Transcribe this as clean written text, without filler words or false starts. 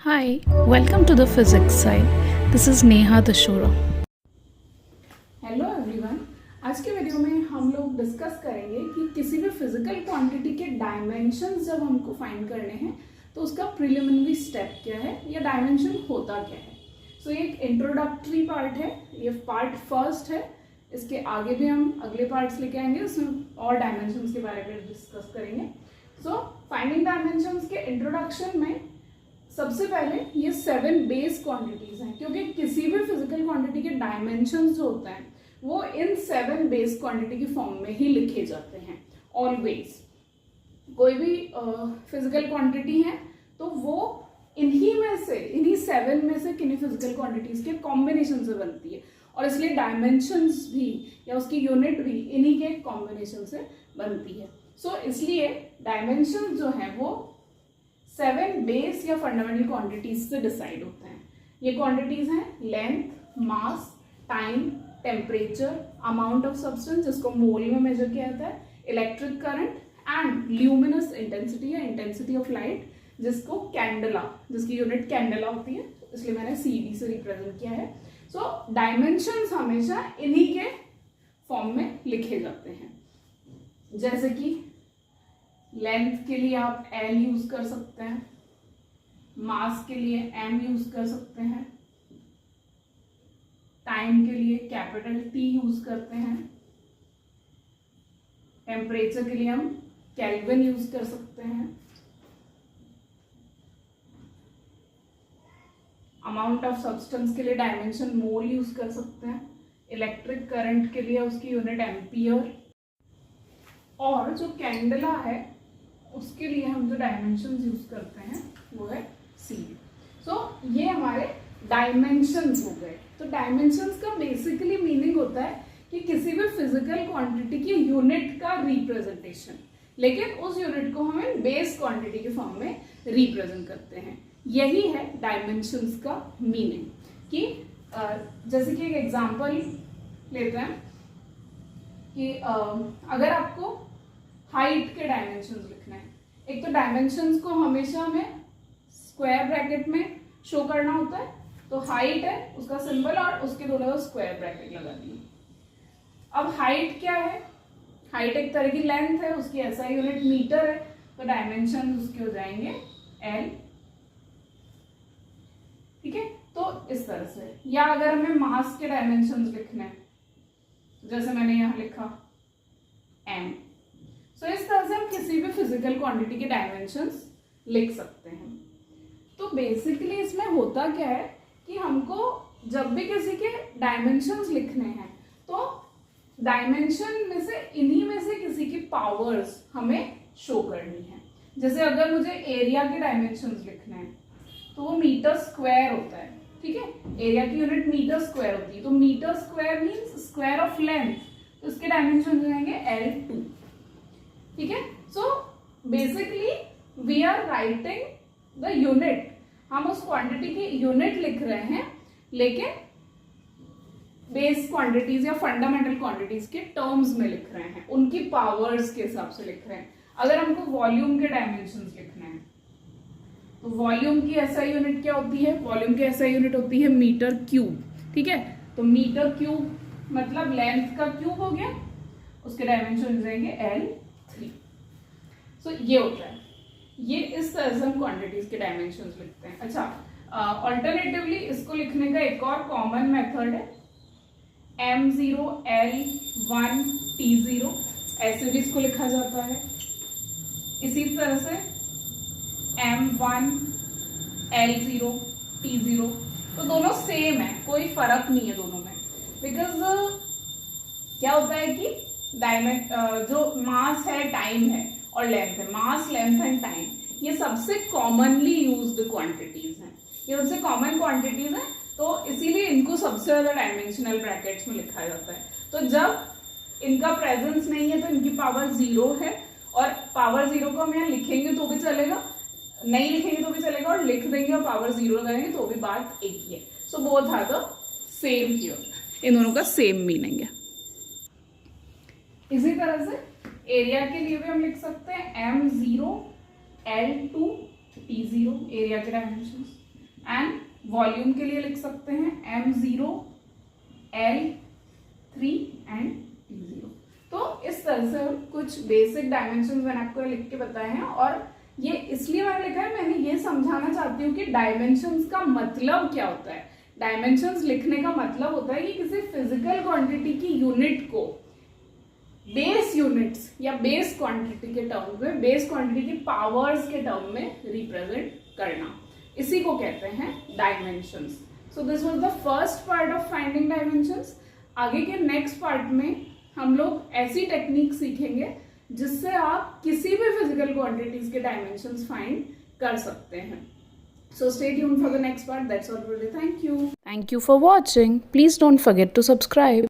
Hi, welcome to the physics side. This is Neha Dashura. Hello everyone. आज के video में हम लोग डिस्कस करेंगे कि किसी भी फिजिकल क्वांटिटी के डायमेंशंस जब हमको फाइंड करने हैं तो उसका प्रिलिमिनरी स्टेप क्या है या डायमेंशन होता क्या है। सो ये एक इंट्रोडक्टरी पार्ट है, ये पार्ट फर्स्ट है। इसके आगे भी हम अगले पार्ट्स लेके आएंगे, उसमें और डायमेंशंस के बारे में डिस्कस करेंगे। सो फाइंडिंग डायमेंशंस के इंट्रोडक्शन में सबसे पहले ये 7 बेस क्वांटिटीज हैं, क्योंकि किसी भी फिजिकल क्वांटिटी के डायमेंशंस जो होते हैं वो इन 7 बेस क्वांटिटी की फॉर्म में ही लिखे जाते हैं ऑलवेज। कोई भी फिजिकल क्वांटिटी है तो वो इन्हीं 7 में से किन्हीं फिजिकल क्वांटिटीज के कॉम्बिनेशन से बनती है, और इसलिए डायमेंशंस भी या उसकी यूनिट भी इन्हीं के कॉम्बिनेशन से बनती है। सो इसलिए डायमेंशन जो है वो 7 बेस या फंडामेंटल क्वांटिटीज से डिसाइड होते हैं। ये क्वांटिटीज हैं length, mass, time, temperature, amount of substance जिसको मोल में मेजर किया जाता है, electric current and luminous intensity या इंटेंसिटी ऑफ लाइट जिसको कैंडला, जिसकी यूनिट कैंडला होती है, इसलिए मैंने सीडी से रिप्रेजेंट किया है। सो डायमेंशंस हमेशा इन्हीं के फॉर्म में लिखे जाते हैं। जैसे कि लेंथ के लिए आप L यूज कर सकते हैं, मास के लिए M यूज कर सकते हैं, टाइम के लिए कैपिटल T यूज करते हैं, टेम्परेचर के लिए हम केल्विन यूज कर सकते हैं, अमाउंट ऑफ सब्सटेंस के लिए डायमेंशन मोल यूज कर सकते हैं, इलेक्ट्रिक करंट के लिए उसकी यूनिट एम्पियर, और जो कैंडला है उसके लिए हम जो डायमेंशंस यूज करते हैं वो है सीडी। सो ये हमारे डायमेंशंस हो गए। तो डायमेंशंस का बेसिकली मीनिंग होता है कि किसी भी फिजिकल क्वांटिटी की यूनिट का रिप्रेजेंटेशन, लेकिन उस यूनिट को हमें बेस क्वांटिटी के फॉर्म में रिप्रेजेंट करते हैं। यही है डायमेंशंस का मीनिंग। कि जैसे कि एक एग्जांपल लेते हैं कि अगर आपको हाइट के डायमेंशंस लिखना है, एक तो डायमेंशंस को हमेशा हमें स्क्वायर ब्रैकेट में शो करना होता है, तो हाइट है उसका सिंबल और उसके दोनों स्क्वायर ब्रैकेट लगा दिए। अब हाइट क्या है? हाइट एक तरह की लेंथ है, उसकी एसआई यूनिट मीटर है, तो डायमेंशन उसके हो जाएंगे L। ठीक है, तो इस तरह से। या अगर हमें मास के डायमेंशंस लिखने हैं, जैसे मैंने यहां लिखा M, तो इस तरह से हम किसी भी फिजिकल क्वांटिटी के डायमेंशंस लिख सकते हैं। तो बेसिकली इसमें होता क्या है कि हमको जब भी किसी के डायमेंशंस लिखने हैं तो डायमेंशन में से इन्हीं में से किसी की पावर्स हमें शो करनी है। जैसे अगर मुझे एरिया के डायमेंशंस लिखने हैं तो वो मीटर स्क्वायर होता है। ठीक है, एरिया की यूनिट मीटर स्क्वायर होती है, तो meter square means square of length, तो इसके डायमेंशन हो जाएंगे L2। ठीक है, so basically we are writing the unit, हम उस क्वांटिटी की यूनिट लिख रहे हैं, लेकिन बेस क्वांटिटीज या फंडामेंटल क्वांटिटीज के टर्म्स में लिख रहे हैं, उनकी पावर्स के हिसाब से लिख रहे हैं। अगर हमको वॉल्यूम के डायमेंशंस लिखने हैं तो वॉल्यूम की एसआई यूनिट क्या होती है? वॉल्यूम की एसआई यूनिट होती है मीटर क्यूब। ठीक है, तो मीटर क्यूब मतलब लेंथ का क्यूब हो गया, उसके डायमेंशन हो जाएंगे L3। सो ये होता है, ये इस तरह से हम क्वांटिटीज के डायमेंशंस लिखते हैं। अच्छा, अल्टरनेटिवली इसको लिखने का एक और कॉमन मेथड है M0 L1 T0, ऐसे भी इसको लिखा जाता है। इसी तरह से M1 L0 T0, तो दोनों सेम है, कोई फर्क नहीं है दोनों में। बिकॉज क्या होता है कि जो मास है, टाइम है और लेंथ है, मास, लेंथ एंड टाइम, ये सबसे कॉमनली यूज्ड क्वांटिटीज हैं, ये सबसे कॉमन क्वांटिटीज हैं, तो इसीलिए इनको सबसे ज्यादा डायमेंशनल ब्रैकेट्स में लिखा जाता है। तो जब इनका प्रेजेंस नहीं है तो इनकी पावर 0 है, और पावर 0 को हम यहाँ लिखेंगे तो भी चलेगा, नहीं लिखेंगे तो भी चलेगा, और लिख देंगे और पावर 0 लगाएंगे तो भी बात एक ही है। So both are the same here, इन दोनों का सेम मीनिंग है। इसी तरह से एरिया के लिए भी हम लिख सकते हैं M0 L2 T0, एरिया के डायमेंशंस। एंड वॉल्यूम के लिए लिख सकते हैं m0, L3 एंड T0। तो इस तरह से कुछ बेसिक डायमेंशंस मैंने आपको लिख के बताए हैं, और ये इसलिए मैंने लिखा है, मैंने ये समझाना चाहती हूँ कि डायमेंशंस का मतलब क्या होता है। डायमेंशंस लिखने का मतलब होता है कि किसी फिजिकल क्वांटिटी की यूनिट को बेस यूनिट्स या बेस क्वांटिटी के टर्म में, बेस क्वांटिटी की पावर्स के टर्म में रिप्रेजेंट करना, इसी को कहते हैं dimensions. So this was the first part of finding dimensions. आगे के नेक्स्ट पार्ट में हम लोग ऐसी टेक्निक सीखेंगे जिससे आप किसी भी फिजिकल क्वांटिटीज के डायमेंशंस फाइंड कर सकते हैं। So stay tuned for the next part. That's all for today. Thank you. Thank you for watching. Please don't forget to subscribe.